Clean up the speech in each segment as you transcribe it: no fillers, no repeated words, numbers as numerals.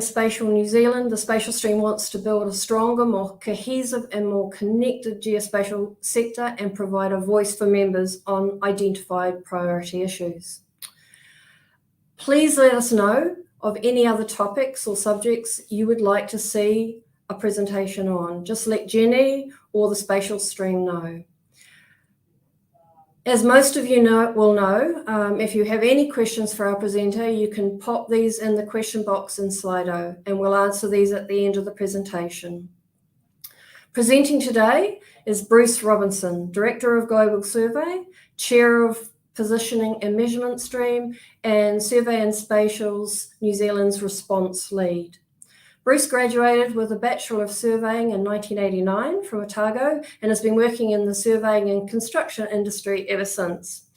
Spatial New Zealand, the Spatial stream wants to build a stronger, more cohesive and more connected geospatial sector and provide a voice for members on identified priority issues. Please let us know of any other topics or subjects you would like to see a presentation on. Just let Jenny or the Spatial stream know. As most of you will know, if you have any questions for our presenter, you can pop these in the question box in Slido, and we'll answer these at the end of the presentation. Presenting today is Bruce Robinson, Director of Global Survey, Chair of Positioning and Measurement Stream, and Survey and Spatial's New Zealand's Response Lead. Bruce graduated with a Bachelor of Surveying in 1989 from Otago and has been working in the surveying and construction industry ever since,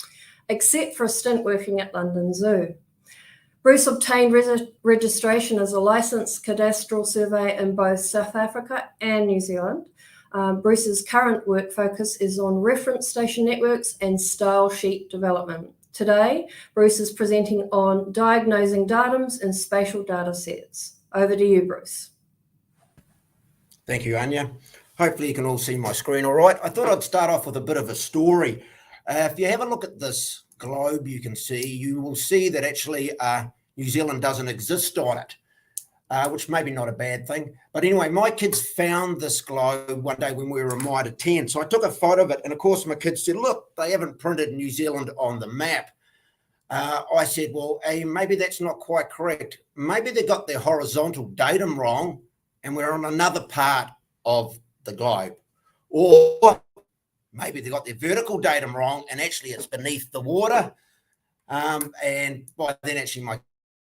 except for a stint working at London Zoo. Bruce obtained registration as a licensed cadastral surveyor in both South Africa and New Zealand. Bruce's current work focus is on reference station networks and style sheet development. Today, Bruce is presenting on Diagnosing Datums and Spatial Datasets. Over to you, Bruce. Thank you, Anya. Hopefully you can all see my screen all right. I thought I'd start off with a bit of a story. If you have a look at this globe you will see that actually New Zealand doesn't exist on it, which may be not a bad thing. But anyway, my kids found this globe one day when we were a Mitre 10. So I took a photo of it, and of course my kids said, look, they haven't printed New Zealand on the map. I said, well, hey, maybe that's not quite correct. Maybe they got their horizontal datum wrong and we're on another part of the globe. Or maybe they got their vertical datum wrong and actually it's beneath the water. And by then actually my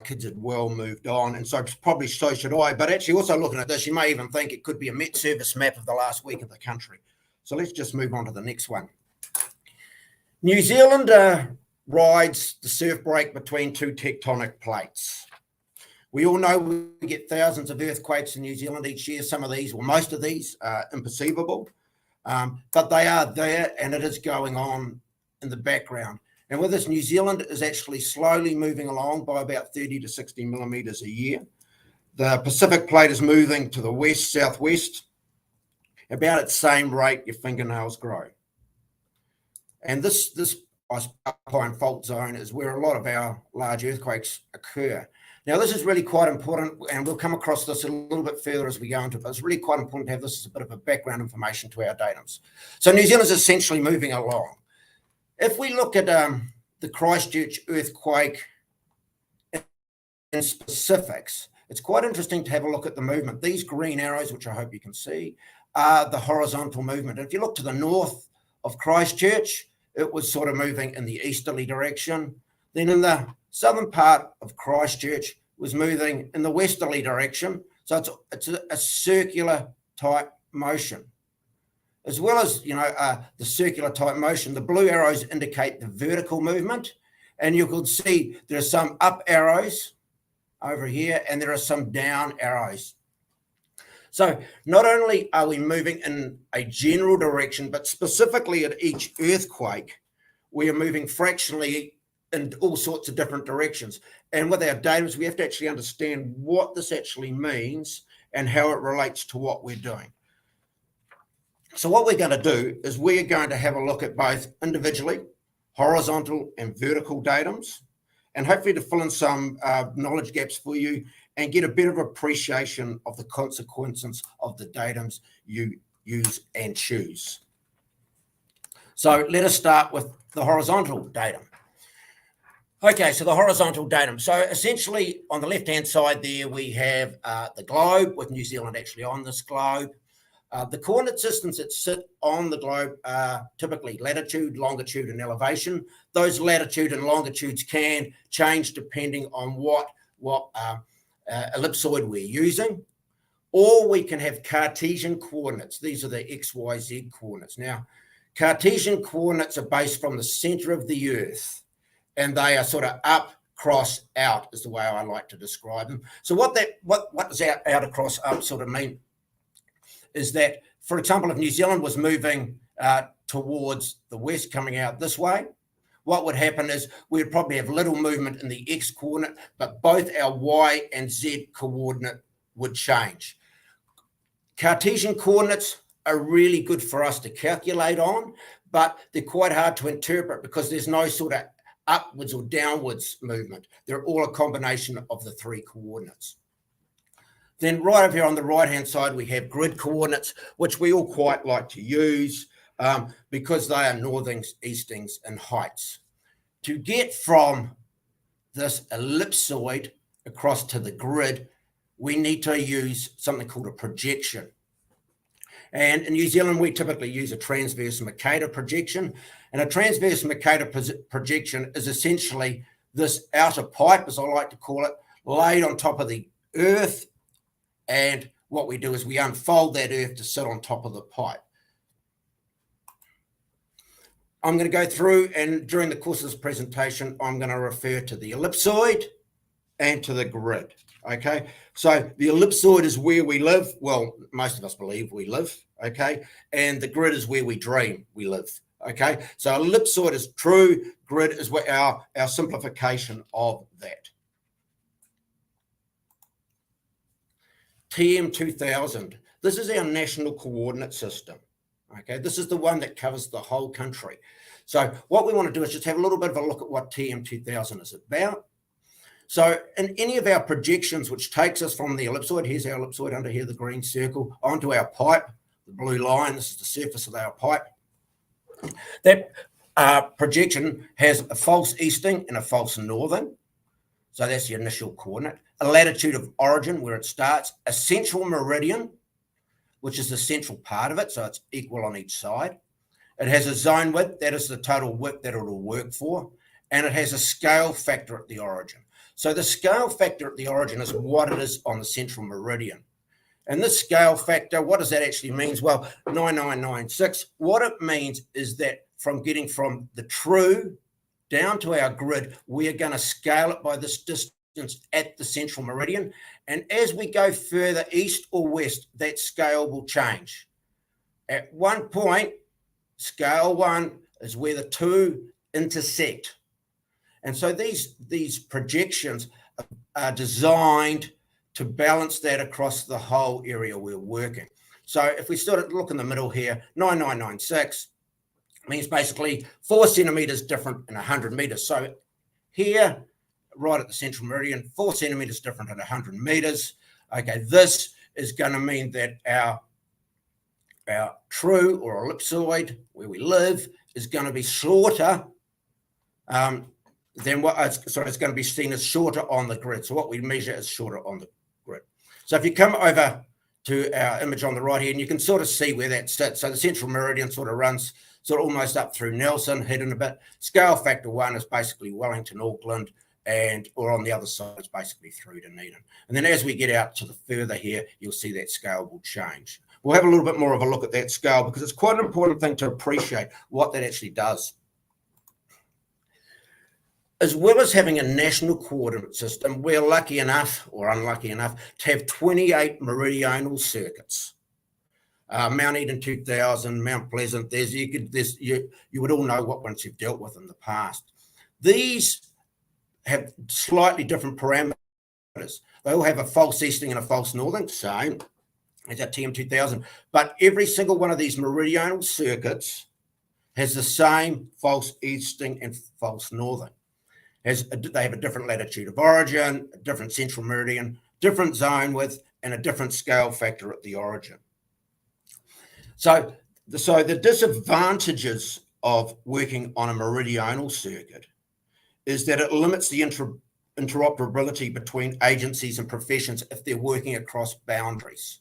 kids had well moved on, and so probably so should I. But actually also looking at this, you may even think it could be a Met Service map of the last week of the country. So let's just move on to the next one. New Zealand rides the surf break between two tectonic plates. We all know we get thousands of earthquakes in New Zealand each year. Some of these, or most of these, are imperceivable, but they are there and it is going on in the background. And with this, New Zealand is actually slowly moving along by about 30 to 60 millimetres a year. The Pacific plate is moving to the west, southwest, about at the same rate your fingernails grow. And this Alpine fault zone is where a lot of our large earthquakes occur. Now, this is really quite important, and we'll come across this a little bit further as we go into it, but it's really quite important to have this as a bit of a background information to our datums. So New Zealand is essentially moving along. If we look at the Christchurch earthquake in specifics, it's quite interesting to have a look at the movement. These green arrows, which I hope you can see, are the horizontal movement. If you look to the north of Christchurch, it was sort of moving in the easterly direction. Then in the southern part of Christchurch was moving in the westerly direction. So it's a circular type motion. As well as, the circular type motion, the blue arrows indicate the vertical movement. And you can see there are some up arrows over here and there are some down arrows. So not only are we moving in a general direction, but specifically at each earthquake, we are moving fractionally in all sorts of different directions. And with our data, we have to actually understand what this actually means and how it relates to what we're doing. So what we're going to do is we're going to have a look at both individually, horizontal and vertical datums, and hopefully to fill in some knowledge gaps for you and get a bit of appreciation of the consequences of the datums you use and choose. So let us start with the horizontal datum. Okay, so the horizontal datum. So essentially on the left-hand side there, we have the globe with New Zealand actually on this globe. The coordinate systems that sit on the globe are typically latitude, longitude, and elevation. Those latitude and longitudes can change depending on what ellipsoid we're using. Or we can have Cartesian coordinates. These are the X, Y, Z coordinates. Now, Cartesian coordinates are based from the center of the Earth, and they are sort of up, cross, out is the way I like to describe them. So what does out, across, up sort of mean is that, for example, if New Zealand was moving towards the west, coming out this way, what would happen is we'd probably have little movement in the X coordinate, but both our Y and Z coordinate would change. Cartesian coordinates are really good for us to calculate on, but they're quite hard to interpret because there's no sort of upwards or downwards movement. They're all a combination of the three coordinates. Then right over here on the right-hand side, we have grid coordinates, which we all quite like to use because they are northings, eastings, and heights. To get from this ellipsoid across to the grid, we need to use something called a projection. And in New Zealand, we typically use a transverse Mercator projection. And a transverse Mercator projection is essentially this outer pipe, as I like to call it, laid on top of the earth. And what we do is we unfold that earth to sit on top of the pipe. I'm going to go through, and during the course of this presentation, I'm going to refer to the ellipsoid and to the grid. Okay, so the ellipsoid is where we live. Well, most of us believe we live. Okay, and the grid is where we dream we live. Okay, so ellipsoid is true. Grid is what our simplification of that. TM2000. This is our national coordinate system. Okay, this is the one that covers the whole country. So what we want to do is just have a little bit of a look at what TM2000 is about. So in any of our projections, which takes us from the ellipsoid, here's our ellipsoid under here, the green circle, onto our pipe, the blue line, this is the surface of our pipe. That projection has a false easting and a false northing. So that's the initial coordinate. A latitude of origin where it starts, a central meridian, which is the central part of it, so it's equal on each side. It has a zone width, that is the total width that it will work for, and it has a scale factor at the origin. So the scale factor at the origin is what it is on the central meridian. And this scale factor, what does that actually mean? Well, 9996, what it means is that from getting from the true down to our grid, we are going to scale it by this distance at the central meridian. And as we go further east or west, that scale will change. At one point, scale 1 is where the two intersect. And so these projections are designed to balance that across the whole area we're working. So if we sort of look in the middle here, 9996 means basically 4 centimeters different in 100 meters. So here, right at the central meridian, 4 centimeters different at 100 meters. Okay, this is going to mean that our true or ellipsoid, where we live, is going to be shorter than what, it's going to be seen as shorter on the grid. So what we measure is shorter on the grid. So if you come over to our image on the right here, and you can sort of see where that sits. So the central meridian sort of runs sort of almost up through Nelson, hidden a bit. Scale factor 1 is basically Wellington, Auckland, or on the other side, it's basically through Dunedin. And then as we get out to the further here, you'll see that scale will change. We'll have a little bit more of a look at that scale because it's quite an important thing to appreciate what that actually does. As well as having a national coordinate system, we're lucky enough, or unlucky enough, to have 28 meridional circuits. Mount Eden 2000, Mount Pleasant, you would all know what ones you've dealt with in the past. These have slightly different parameters. They all have a false easting and a false northing, same as our TM2000, but every single one of these meridional circuits has the same false easting and false northing. They have a different latitude of origin, a different central meridian, different zone width, and a different scale factor at the origin. So the disadvantages of working on a meridional circuit is that it limits the interoperability between agencies and professions if they're working across boundaries.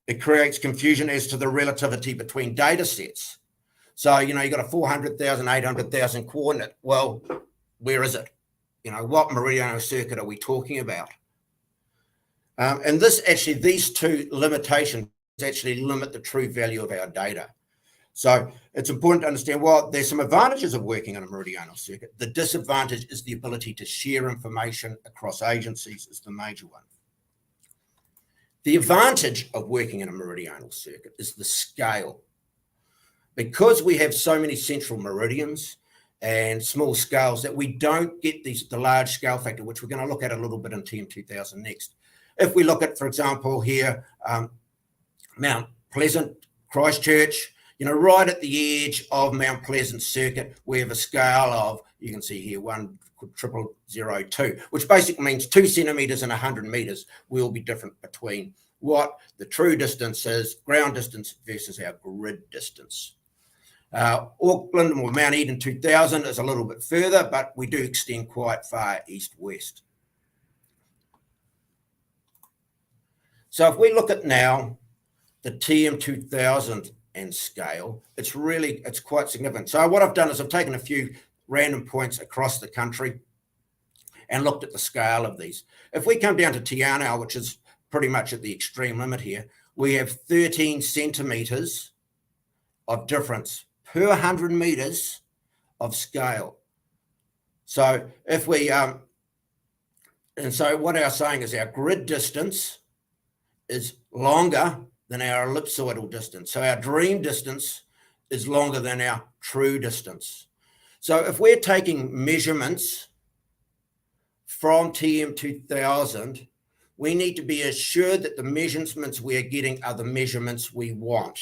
It creates confusion as to the relativity between data sets. So, you've got a 400,000, 800,000 coordinate. Well, where is it? What meridional circuit are we talking about? And these two limitations actually limit the true value of our data. So it's important to understand, well, there's some advantages of working on a meridional circuit. The disadvantage is the ability to share information across agencies is the major one. The advantage of working in a meridional circuit is the scale. because we have so many central meridians and small scales that we don't get the large scale factor, which we're going to look at a little bit in TM2000 next. If we look at, for example, here, Mount Pleasant, Christchurch, right at the edge of Mount Pleasant circuit, we have a scale of, you can see here, 1,002, which basically means 2 centimetres and 100 metres will be different between what the true distance is, ground distance versus our grid distance. Auckland or Mount Eden 2000 is a little bit further, but we do extend quite far east-west. So if we look at now the TM2000 and scale, it's quite significant. So what I've done is I've taken a few random points across the country and looked at the scale of these. If we come down to Te Anau, which is pretty much at the extreme limit here, we have 13 centimetres of difference per 100 metres of scale. So if we, and so what our saying is our grid distance is longer than our ellipsoidal distance. So our dream distance is longer than our true distance. So if we're taking measurements from TM2000, we need to be assured that the measurements we are getting are the measurements we want.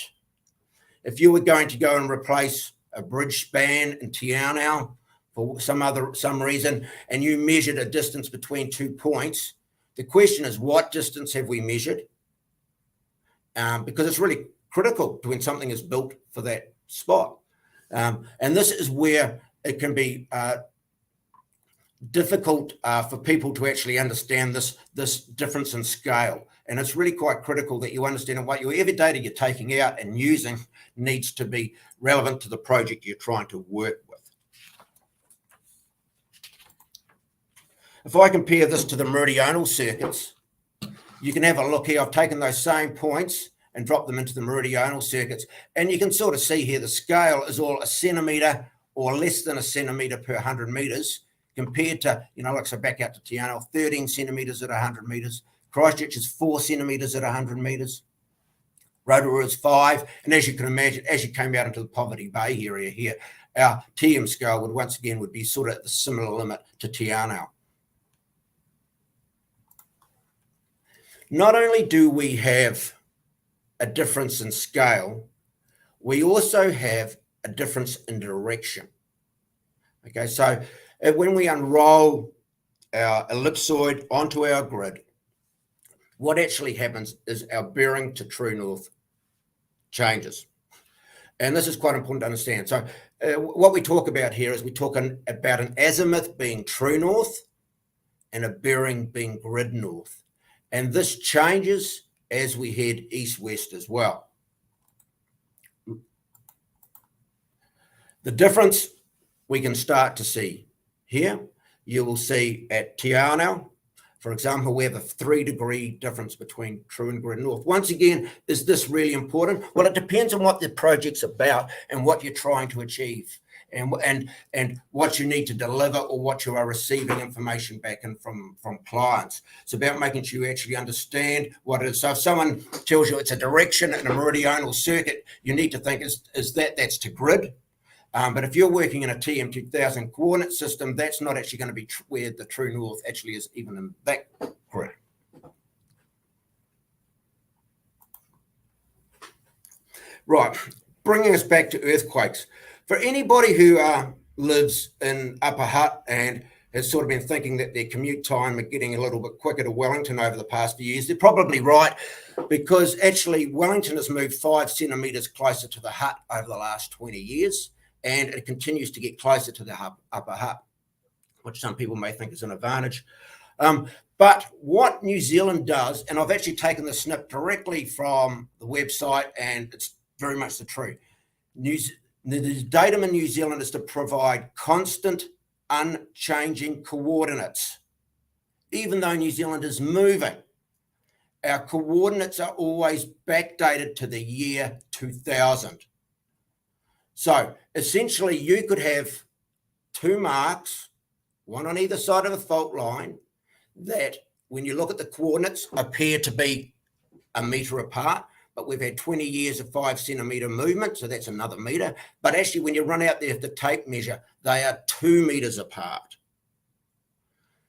If you were going to go and replace a bridge span in Te Anau for some reason, and you measured a distance between 2 points, the question is, what distance have we measured? Because it's really critical to when something is built for that spot. And this is where it can be difficult for people to actually understand this difference in scale. And it's really quite critical that you understand whatever data you're taking out and using needs to be relevant to the project you're trying to work with. If I compare this to the meridional circuits, you can have a look here. I've taken those same points and dropped them into the meridional circuits. And you can sort of see here the scale is all a centimetre or less than a centimetre per 100 metres compared to, like so back out to Te Anau, 13 centimetres at 100 metres. Christchurch is 4 centimetres at 100 metres. Rotorua is 5. And as you can imagine, as you came out into the Poverty Bay area here, our TM scale would be sort of at the similar limit to Te Anau. Not only do we have a difference in scale, we also have a difference in direction. Okay, so when we unroll our ellipsoid onto our grid, what actually happens is our bearing to true north changes. And this is quite important to understand. So what we talk about here is we're talking about an azimuth being true north and a bearing being grid north. And this changes as we head east-west as well. The difference we can start to see here, you will see at Te Anau, for example, we have a 3-degree difference between true and grid north. Once again, is this really important? Well, it depends on what the project's about and what you're trying to achieve and what you need to deliver or what you are receiving information back in from clients. It's about making sure you actually understand what it is. So if someone tells you it's a direction in a meridional circuit, you need to think, that's to grid? But if you're working in a TM2000 coordinate system, that's not actually going to be where the true north actually is, even in that grid. Right, bringing us back to earthquakes. For anybody who lives in Upper Hutt and has sort of been thinking that their commute time are getting a little bit quicker to Wellington over the past few years, they're probably right, because actually Wellington has moved 5 centimetres closer to the Hutt over the last 20 years. And it continues to get closer to the Upper Hutt, which some people may think is an advantage. But what New Zealand does, and I've actually taken the snip directly from the website, and it's very much the truth. The datum in New Zealand is to provide constant, unchanging coordinates. Even though New Zealand is moving, our coordinates are always backdated to the year 2000. So essentially you could have 2 marks, one on either side of a fault line, that when you look at the coordinates appear to be a metre apart, but we've had 20 years of 5 centimetre movement, so that's another metre. But actually, when you run out there the tape measure, they are 2 metres apart.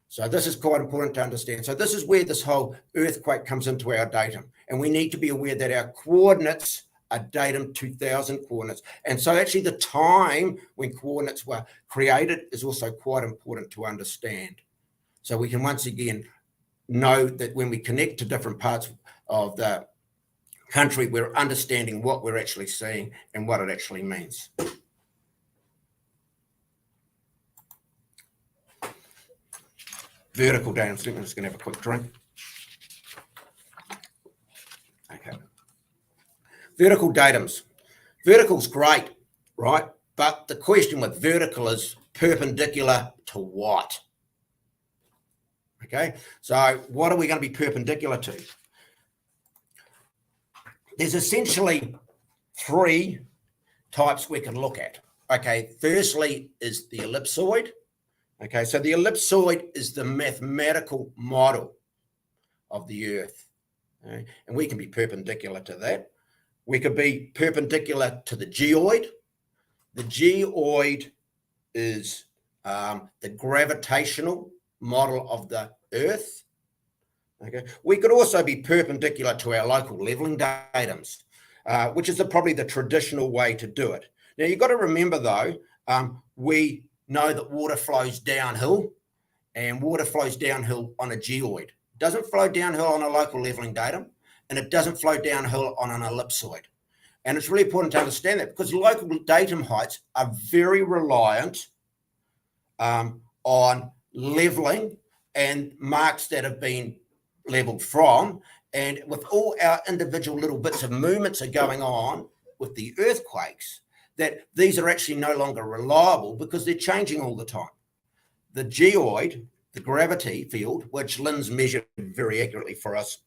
So this is quite important to understand. So this is where this whole earthquake comes into our datum. And we need to be aware that our coordinates are datum 2000 coordinates. And so actually the time when coordinates were created is also quite important to understand. So we can once again know that when we connect to different parts of the country, we're understanding what we're actually seeing and what it actually means. Vertical datum. I'm just going to have a quick drink. Okay. Vertical datums. Vertical's great, right? But the question with vertical is perpendicular to what? Okay, so what are we going to be perpendicular to? There's essentially 3 types we can look at. Okay, firstly is the ellipsoid. Okay, so the ellipsoid is the mathematical model of the Earth. Okay? And we can be perpendicular to that. We could be perpendicular to the geoid. The geoid is the gravitational model of the Earth. Okay, we could also be perpendicular to our local levelling datums, which is probably the traditional way to do it. Now, you've got to remember, though, we know that water flows downhill, and water flows downhill on a geoid. It doesn't flow downhill on a local levelling datum, and it doesn't flow downhill on an ellipsoid. And it's really important to understand that because local datum heights are very reliant on levelling and marks that have been levelled from. And with all our individual little bits of movements are going on with the earthquakes, that these are actually no longer reliable because they're changing all the time. The geoid, the gravity field, which Lynn's measured very accurately for us,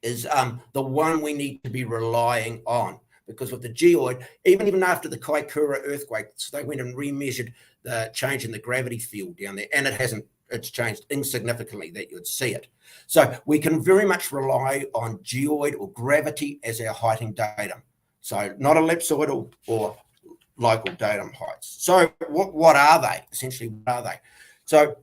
is the one we need to be relying on. Because with the geoid, even after the Kaikoura earthquake, they went and remeasured the change in the gravity field down there, and it's changed insignificantly that you would see it. So we can very much rely on geoid or gravity as our heighting datum. So not ellipsoidal or local datum heights. So what are they? Essentially, what are they? So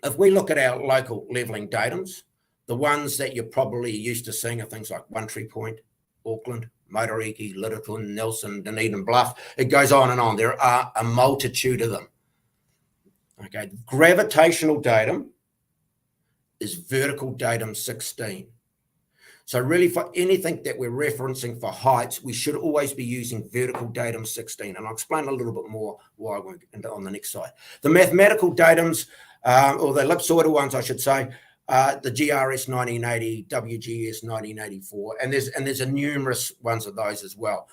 if we look at our local levelling datums, the ones that you're probably used to seeing are things like One Tree Point, Auckland, Motoriki, Lyttelton, Nelson, Dunedin Bluff. It goes on and on. There are a multitude of them. Okay, gravitational datum is vertical datum 16. So really for anything that we're referencing for heights, we should always be using vertical datum 16. And I'll explain a little bit more why we're on the next slide. The mathematical datums, or the ellipsoidal ones, I should say, the GRS 1980, WGS 1984, and there's a numerous ones of those as well.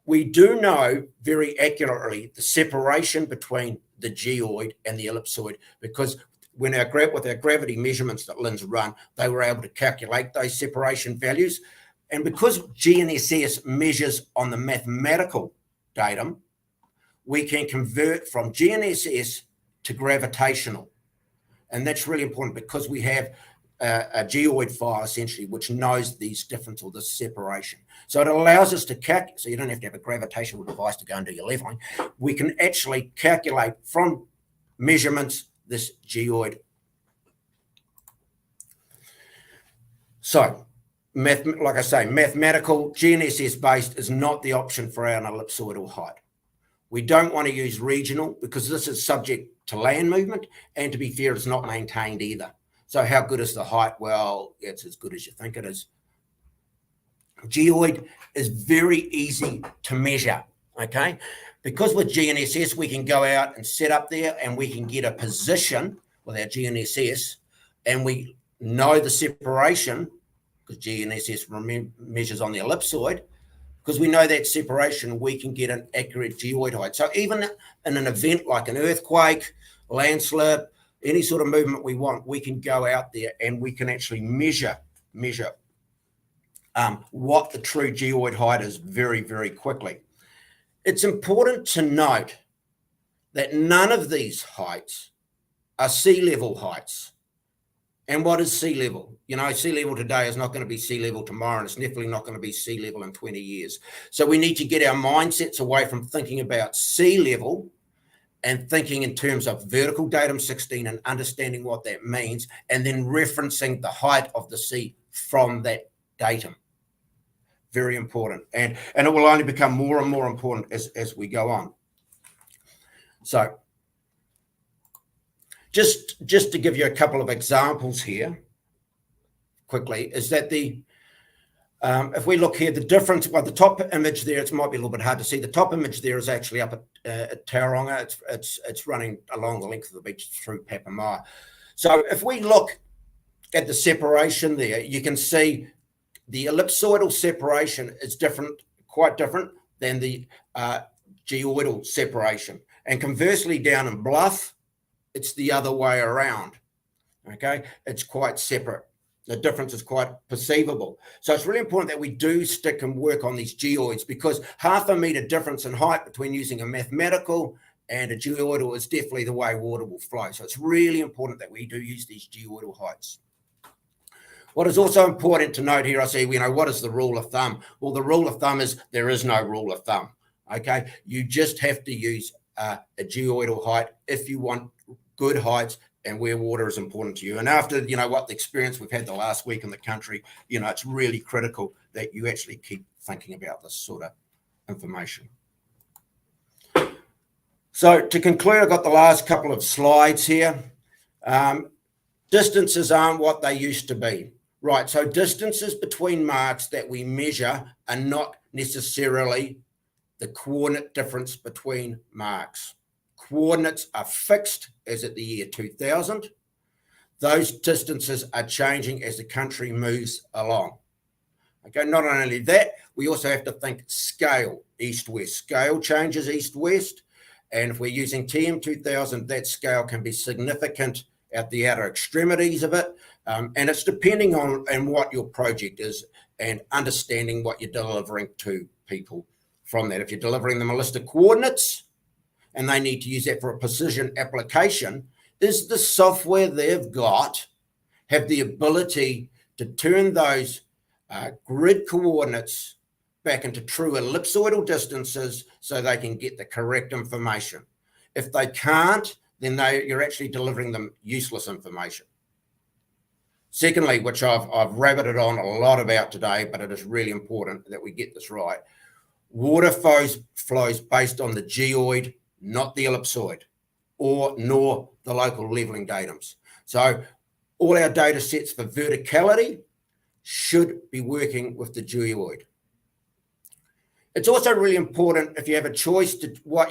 We do know very accurately the separation between the geoid and the ellipsoid because when with our gravity measurements that Lynn's run, they were able to calculate those separation values. And because GNSS measures on the mathematical datum, we can convert from GNSS to gravitational. And that's really important because we have a geoid file essentially which knows these differences or this separation. So it allows us to calculate, so you don't have to have a gravitational device to go and do your leveling. We can actually calculate from measurements this geoid. So, like I say, mathematical, GNSS based is not the option for our ellipsoidal height. We don't want to use regional because this is subject to land movement, and to be fair, it's not maintained either. So how good is the height? Well, it's as good as you think it is. Geoid is very easy to measure, okay? Because with GNSS, we can go out and set up there and we can get a position with our GNSS and we know the separation because GNSS measures on the ellipsoid. Because we know that separation, we can get an accurate geoid height. So even in an event like an earthquake, landslip, any sort of movement we want, we can go out there and we can actually measure what the true geoid height is very, very quickly. It's important to note that none of these heights are sea level heights. And what is sea level? sea level today is not going to be sea level tomorrow, and it's definitely not going to be sea level in 20 years. So we need to get our mindsets away from thinking about sea level and thinking in terms of vertical datum 16 and understanding what that means, and then referencing the height of the sea from that datum. Very important. And it will only become more and more important as we go on. So just to give you a couple of examples here quickly, is that if we look here, the difference, well, the top image there, it might be a little bit hard to see. The top image there is actually up at Tauranga. It's running along the length of the beach through Papamoa. So if we look at the separation there, you can see the ellipsoidal separation is different, quite different than the geoidal separation. And conversely, down in Bluff, it's the other way around. Okay, it's quite separate. The difference is quite perceivable. So it's really important that we do stick and work on these geoids, because 0.5 meter difference in height between using a mathematical and a geoidal is definitely the way water will flow. So it's really important that we do use these geoidal heights. What is also important to note here, I say, what is the rule of thumb? Well, the rule of thumb is there is no rule of thumb. Okay, you just have to use a geoidal height if you want good heights and where water is important to you. And after, what the experience we've had the last week in the country, it's really critical that you actually keep thinking about this sort of information. So to conclude, I've got the last couple of slides here. Distances aren't what they used to be. Right, so distances between marks that we measure are not necessarily the coordinate difference between marks. Coordinates are fixed as at the year 2000. Those distances are changing as the country moves along. Okay, not only that, we also have to think scale, east-west. Scale changes east-west, and if we're using TM 2000, that scale can be significant at the outer extremities of it, and it's depending on what your project is and understanding what you're delivering to people from that. If you're delivering them a list of coordinates and they need to use that for a precision application, is the software they've got have the ability to turn those grid coordinates back into true ellipsoidal distances so they can get the correct information? If they can't, then you're actually delivering them useless information. Secondly, which I've rabbited on a lot about today, but it is really important that we get this right. Water flows based on the geoid, not the ellipsoid, nor the local leveling datums. So all our data sets for verticality should be working with the geoid. It's also really important, if you have a choice to what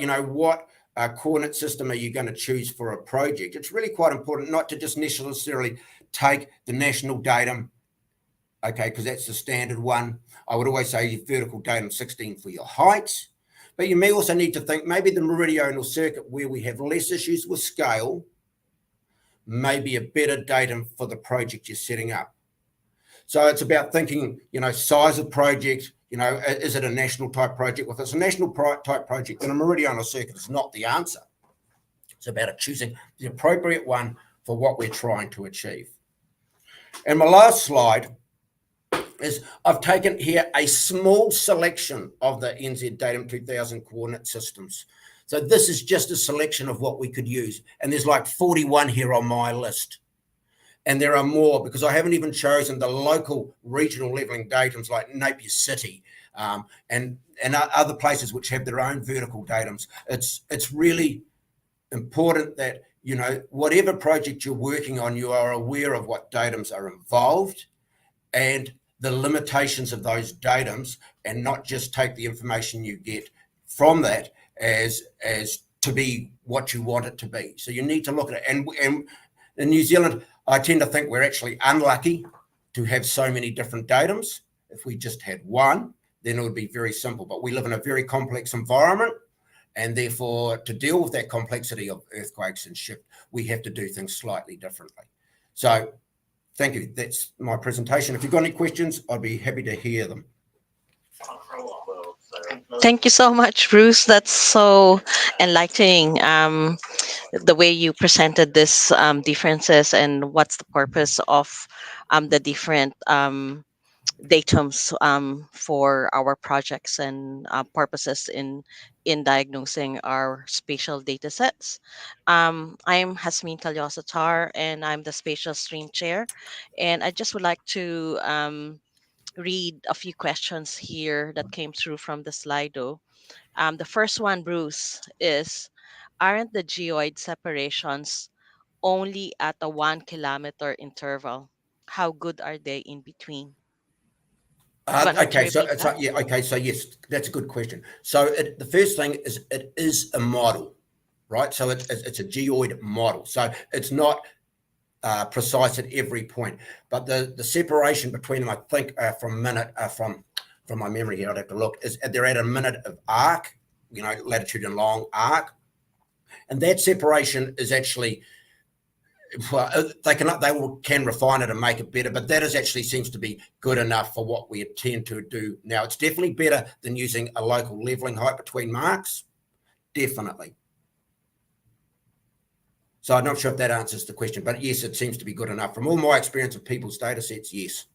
coordinate system are you going to choose for a project. It's really quite important not to just necessarily take the national datum, okay, because that's the standard one. I would always say vertical datum 16 for your heights, but you may also need to think maybe the meridional circuit, where we have less issues with scale, may be a better datum for the project you're setting up. So it's about thinking, size of project, is it a national type project? Well, if it's a national type project, then a meridional circuit is not the answer. It's about choosing the appropriate one for what we're trying to achieve. And my last slide is I've taken here a small selection of the NZ Datum 2000 coordinate systems. So this is just a selection of what we could use. And there's like 41 here on my list. And there are more, because I haven't even chosen the local regional leveling datums like Napier City and other places which have their own vertical datums. It's really important that, whatever project you're working on, you are aware of what datums are involved and the limitations of those datums, and not just take the information you get from that as to be what you want it to be. So you need to look at it. And in New Zealand, I tend to think we're actually unlucky to have so many different datums. If we just had one, then it would be very simple. But we live in a very complex environment, and therefore to deal with that complexity of earthquakes and shift, we have to do things slightly differently. So thank you. That's my presentation. If you've got any questions, I'd be happy to hear them. Thank you so much, Bruce. That's so enlightening. The way you presented this differences and what's the purpose of the different datums for our projects and purposes in diagnosing our spatial data sets. I'm Hasmin Calyosatar, and I'm the spatial stream chair. And I just would like to read a few questions here that came through from the Slido. The first one, Bruce, is, aren't the geoid separations only at a 1 kilometer interval? How good are they in between? You want me to Okay, so, repeat that? so yes, that's a good question. So the first thing is it is a model, right? So it's a geoid model. So it's not precise at every point, but the separation between them, I think, from my memory here, I'd have to look, is they're at a minute of arc, latitude and long arc, and that separation is actually, well, can refine it and make it better, but that is actually seems to be good enough for what we intend to do now. It's definitely better than using a local leveling height between marks, definitely. So I'm not sure if that answers the question, but yes, it seems to be good enough. From all my experience of people's data sets, yes.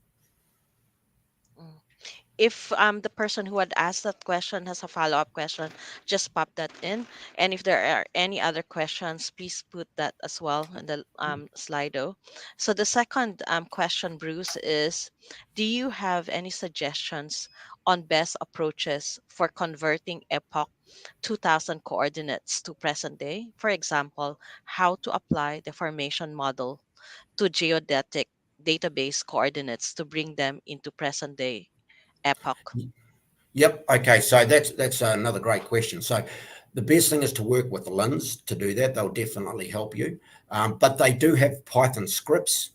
Mm. If the person who had asked that question has a follow-up question, just pop that in. And if there are any other questions, please put that as well in the Slido. So the second question, Bruce, is, do you have any suggestions on best approaches for converting epoch 2000 coordinates to present day? For example, how to apply the formation model to geodetic database coordinates to bring them into present day epoch. Yep. Okay. So that's another great question. So the best thing is to work with the LINs to do that. They'll definitely help you. But they do have Python scripts,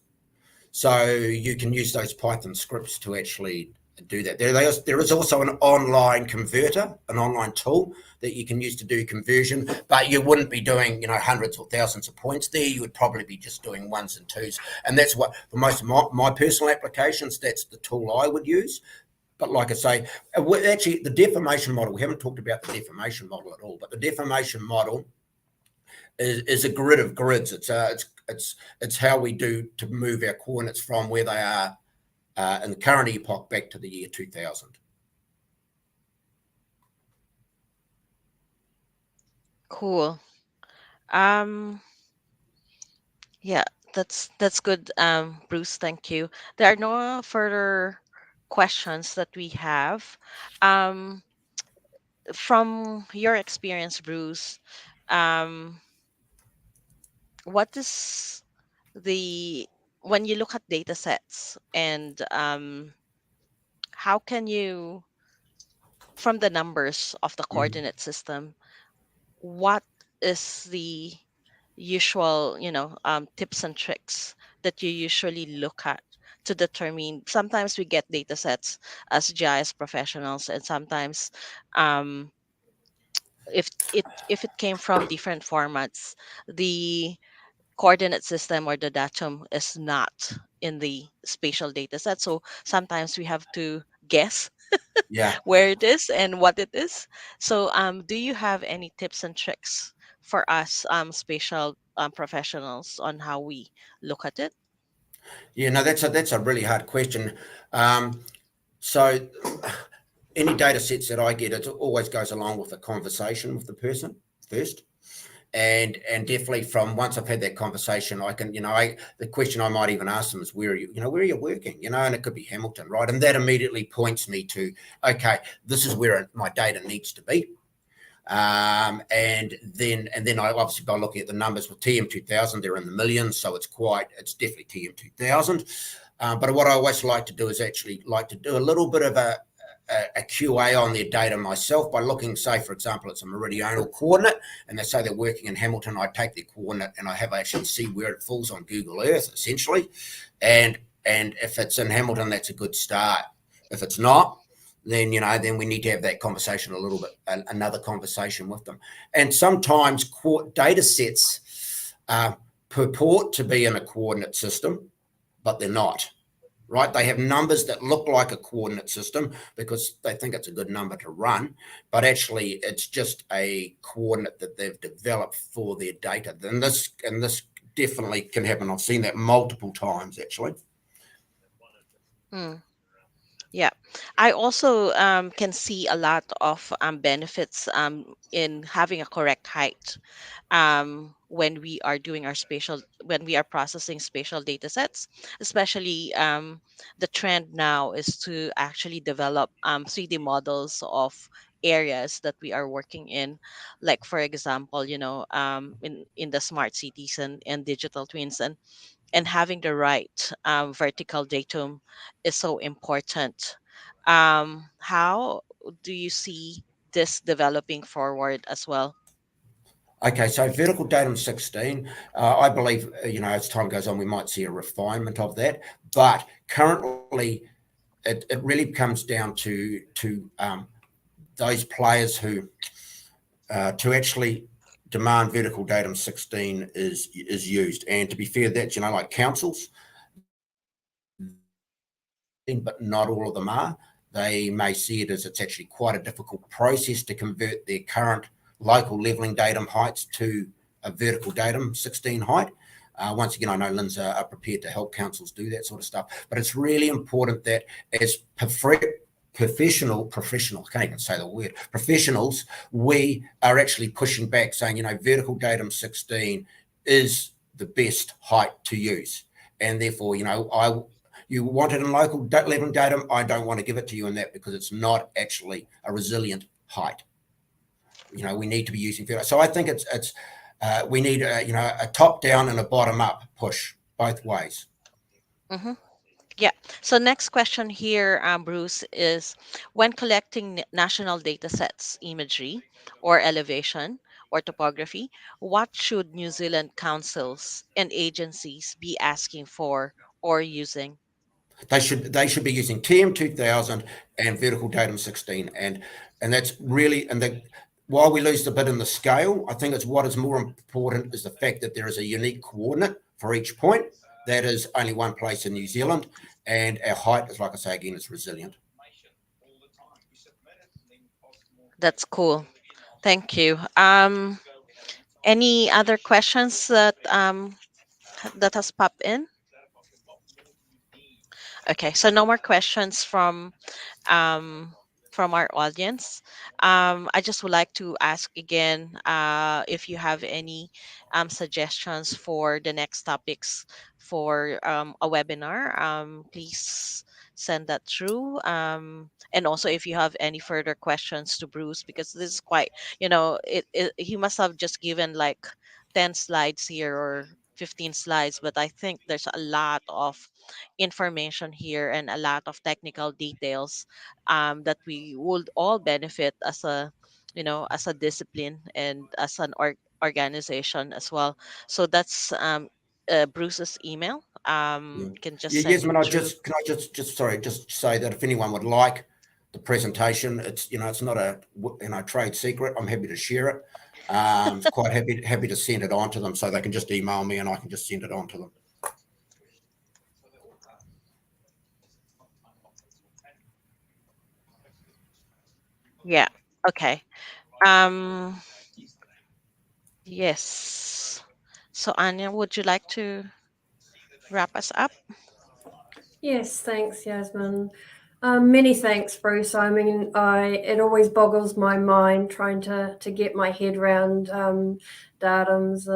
so you can use those Python scripts to actually do that. There is also an online converter, an online tool that you can use to do conversion, but you wouldn't be doing, hundreds or thousands of points there. You would probably be just doing ones and twos. And that's what, for most of my personal applications, that's the tool I would use. But like I say, actually, the deformation model, we haven't talked about the deformation model at all, but the deformation model is a grid of grids. It's how we do to move our coordinates from where they are in the current epoch back to the year 2000. Cool. Um, yeah, that's good, Bruce. Thank you. There are no further questions that we have. Um, from your experience, Bruce, um, what is the when you look at data sets and how can you, from the numbers of the Mhm. coordinate system, what is the usual, tips and tricks that you usually look at to determine? Sometimes we get data sets as GIS professionals, and sometimes um, if it came from different formats, the coordinate system or the datum is not in the spatial data set. So sometimes we have to guess Yeah. where it is and what it is. So, do you have any tips and tricks for us, spatial professionals, on how we look at it? Yeah, no, that's a really hard question. So any data sets that I get, it always goes along with a conversation with the person first. And definitely from once I've had that conversation, I can, the question I might even ask them is, where are you working? And it could be Hamilton, right? And that immediately points me to, okay, this is where my data needs to be. And then I obviously, by looking at the numbers with TM2000, they're in the millions, so it's definitely TM2000. But what I always like to do is actually like to do a little bit of a QA on their data myself by looking, say, for example, it's a meridional coordinate, and they say they're working in Hamilton. I take their coordinate and I have actually see where it falls on Google Earth, essentially. And if it's in Hamilton, that's a good start. If it's not, then we need to have that conversation a little bit, another conversation with them. And sometimes data sets purport to be in a coordinate system, but they're not. Right? They have numbers that look like a coordinate system because they think it's a good number to run, but actually it's just a coordinate that they've developed for their data. And this definitely can happen. I've seen that multiple times, actually. Mm. Yeah, I also can see a lot of benefits in having a correct height when we are doing our spatial, when we are processing spatial data sets. Especially the trend now is to actually develop 3D models of areas that we are working in, like for example, in the smart cities and digital twins, and having the right vertical datum is so important. How do you see this developing forward as well? Okay, so vertical datum 16, I believe, as time goes on, we might see a refinement of that. But currently, it really comes down to those players who to actually demand vertical datum 16 is used. And to be fair, that's like councils, but not all of them are. They may see it as it's actually quite a difficult process to convert their current local leveling datum heights to a vertical datum 16 height. Once again, I know LINs are prepared to help councils do that sort of stuff, but it's really important that as professional, I can't even say the word, professionals, we are actually pushing back saying, vertical datum 16 is the best height to use. And therefore, you want it in local leveling datum, I don't want to give it to you in that because it's not actually a resilient height. We need to be using vertical. So I think we need a top down and a bottom up push both ways. Hmm. Yeah. So next question here, Bruce, is when collecting national data sets, imagery or elevation or topography, what should New Zealand councils and agencies be asking for or using? They should be using TM2000 and vertical datum 16, and that's really while we lose a bit in the scale, I think it's what is more important is the fact that there is a unique coordinate for each point. That is only one place in New Zealand, and our height is, like I say again, is resilient. That's cool. Thank you. Any other questions that has popped in? Okay, so no more questions um, from our audience. I just would like to ask again if you have any suggestions for the next topics for a webinar. Please send that through. And also, if you have any further questions to Bruce, because this is quite, he must have just given like 10 slides here or 15 slides, but I think there's a lot of information here and a lot of technical details that we would all benefit as a as a discipline and as an organization as well. So that's Bruce's email. Yeah. You can just Yeah, send it Yasmin, through. can I just sorry, just say that if anyone would like the presentation, it's not a trade secret. I'm happy to share it. Quite happy to send it on to them so they can just email me and I can just send it on to them. Yeah. Okay. um yes, so Anya, would you like to wrap us up? Yes, thanks, Yasmin. Many thanks, Bruce. I mean, it always boggles my mind trying to get my head around datums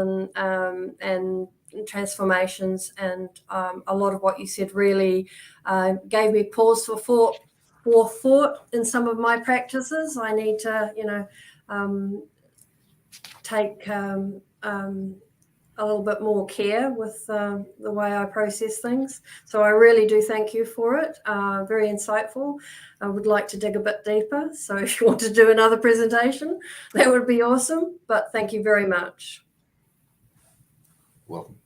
and transformations, and a lot of what you said really gave me pause for thought in some of my practices. I need to, take a little bit more care with the way I process things. So I really do thank you for it. Very insightful. I would like to dig a bit deeper. So if you want to do another presentation, that would be awesome. But thank you very much. Welcome.